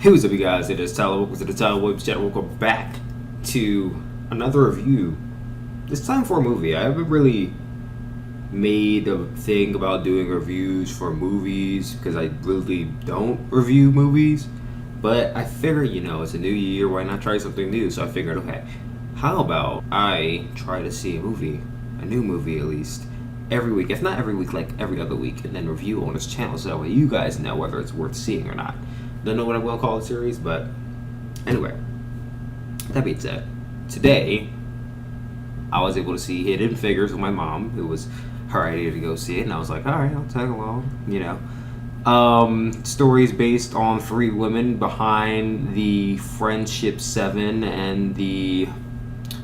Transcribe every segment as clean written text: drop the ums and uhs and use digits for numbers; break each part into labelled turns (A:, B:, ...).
A: Hey, what's up, you guys? It is Tyler. Welcome to the Tyler Webs channel. Welcome back to another review. It's time for a movie. I haven't really made a thing about doing reviews for movies because I really don't review movies. But I figured, it's a new year. Why not try something new? So I figured, okay, how about I try to see a new movie at least, every week. If not every week, like every other week, and then review on this channel so that way you guys know whether it's worth seeing or not. Don't know what I'm going to call the series, but anyway, that being said, today I was able to see Hidden Figures with my mom. It was her idea to go see it, and I was like, all right, I'll tag along. Stories based on three women behind the Friendship 7 and the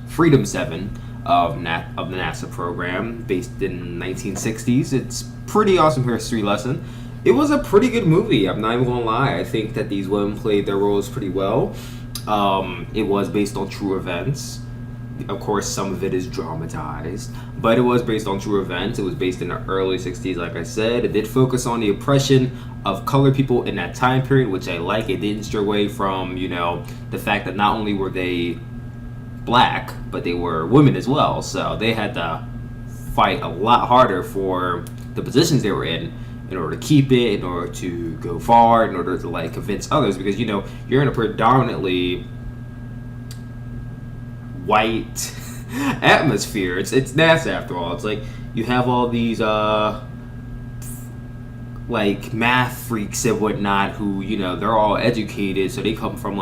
A: Freedom 7 of the NASA program, based in 1960s. It's pretty awesome history lesson. It was a pretty good movie. I'm not even gonna lie. I think that these women played their roles pretty well. It was based on true events. Of course, some of it is dramatized, but it was based on true events. It was based in the early 60s, like I said. It did focus on the oppression of colored people in that time period, which I like. It didn't stray away from, the fact that not only were they black, but they were women as well. So they had to fight a lot harder for the positions they were in order to keep it, in order to go far, in order to convince others, because you're in a predominantly white atmosphere. It's NASA after all. It's like you have all these math freaks and whatnot who they're all educated, so they come from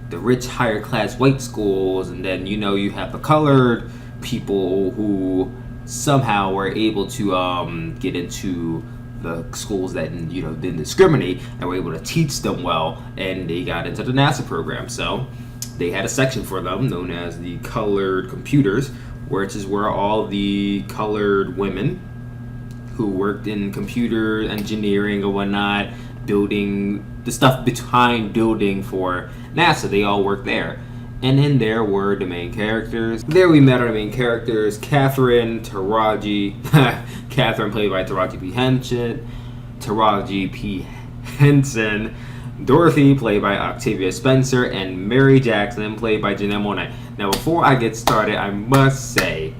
A: the rich higher class white schools, and then you have the colored people who somehow were able to get into the schools that didn't discriminate and were able to teach them well, and they got into the NASA program. So they had a section for them known as the colored computers, which is where all the colored women who worked in computer engineering or whatnot, building the stuff behind building for NASA, they all worked there. And then there were the main characters. There we met our main characters, Catherine, Catherine played by Taraji P. Henson, Dorothy played by Octavia Spencer, and Mary Jackson played by Janelle Monáe. Now before I get started, I must say,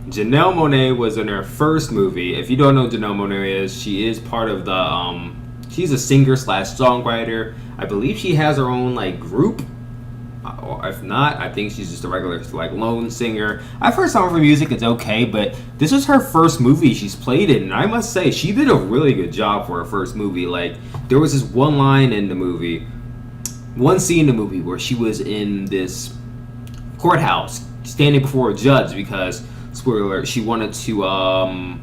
A: Janelle Monáe was in her first movie. If you don't know who Janelle Monáe is, she is part of the, she's a singer slash songwriter. I believe she has her own group. Or if not, I think she's just a regular lone singer. I've heard some of her music, it's okay, but this is her first movie she's played in, and I must say she did a really good job for her first movie. There was this one line in the movie, one scene in the movie where she was in this courthouse standing before a judge because, spoiler alert, she wanted to not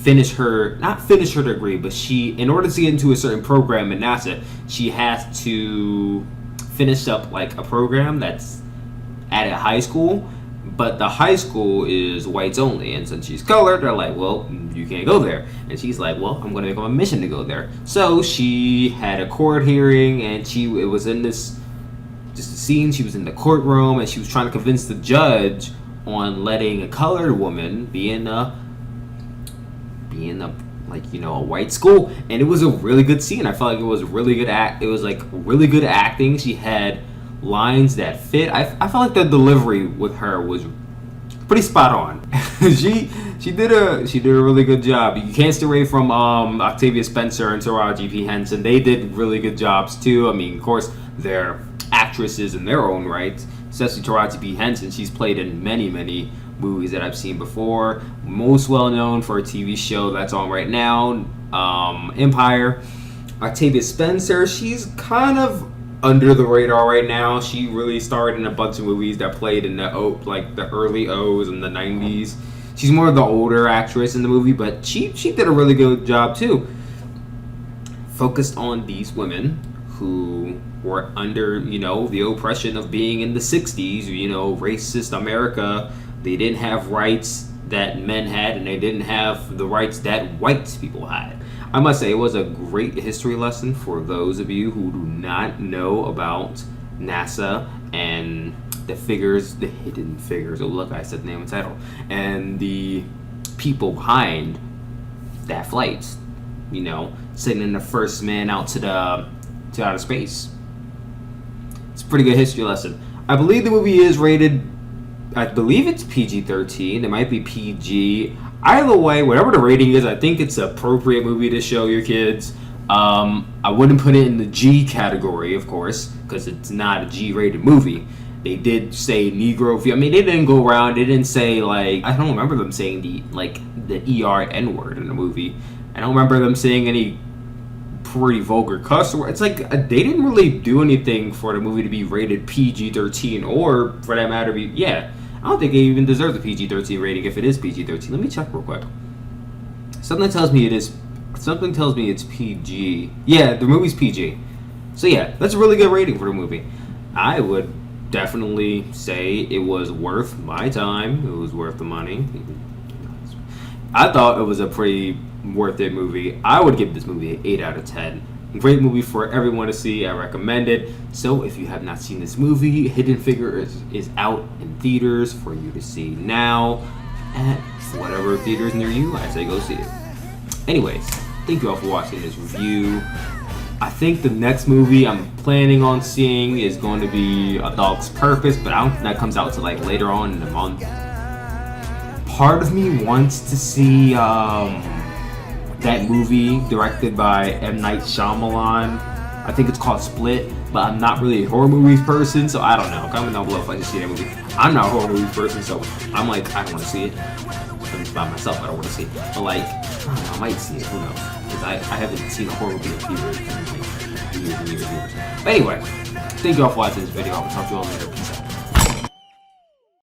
A: finish her degree, but in order to get into a certain program in NASA, she has to finish up a program that's at a high school, but the high school is whites only, and since she's colored, they're like, well, you can't go there. And she's like, well, I'm going to make a mission to go there. So she had a court hearing, and it was in this just a scene. She was in the courtroom, and she was trying to convince the judge on letting a colored woman be in a white school, and it was a really good scene. I felt like it was really good It was really good acting. She had lines that fit. I felt like the delivery with her was pretty spot on. she did a really good job. You can't stay away from Octavia Spencer and Taraji P. Henson. They did really good jobs too. I mean, of course, they're actresses in their own right. Especially Taraji P. Henson. She's played in many movies that I've seen before. Most well known for a TV show that's on right now, Empire. Octavia Spencer, she's kind of under the radar right now. She really starred in a bunch of movies that played in the early O's in the 90s. She's more of the older actress in the movie, but she did a really good job too. Focused on these women who were under, the oppression of being in the 60s, racist America. They didn't have rights that men had, and they didn't have the rights that white people had. I must say, it was a great history lesson for those of you who do not know about NASA and the hidden figures. Oh, look, I said the name and title. And the people behind that flight, sending the first man out to outer space. It's a pretty good history lesson. I believe the movie is rated. I believe it's PG-13. It might be PG. Either way, whatever the rating is, I think it's an appropriate movie to show your kids. I wouldn't put it in the G category, of course, because it's not a G-rated movie. They did say Negro. I mean, they didn't go around. They didn't say like, I don't remember them saying the ER N-word in the movie. I don't remember them saying any pretty vulgar cuss word. It's like they didn't really do anything for the movie to be rated PG-13, or for that matter, I don't think they even deserve the PG-13 rating if it is PG-13. Let me check real quick. Something tells me it's PG. Yeah, the movie's PG. So yeah, that's a really good rating for the movie. I would definitely say it was worth my time. It was worth the money. I thought it was a pretty worth it movie. I would give this movie an 8 out of 10. Great movie for everyone to see. I recommend it. So if you have not seen this movie, Hidden Figures is out in theaters for you to see now at whatever theaters near you. I say go see it. Anyways, thank you all for watching this review. I think the next movie I'm planning on seeing is going to be A Dog's Purpose, but I don't think that comes out till like later on in the month. Part of me wants to see that movie directed by M. Night Shyamalan. I think it's called Split, but I'm not really a horror movies person, so I don't know. Comment down below if I should see that movie. I'm not a horror movie person, so I'm like, I don't want to see it. I'm just by myself, I don't want to see it. But like, I don't know, I might see it, who knows? Because I haven't seen a horror movie in theaters in like years and years and years. But anyway, thank you all for watching this video. I'll talk to you all later.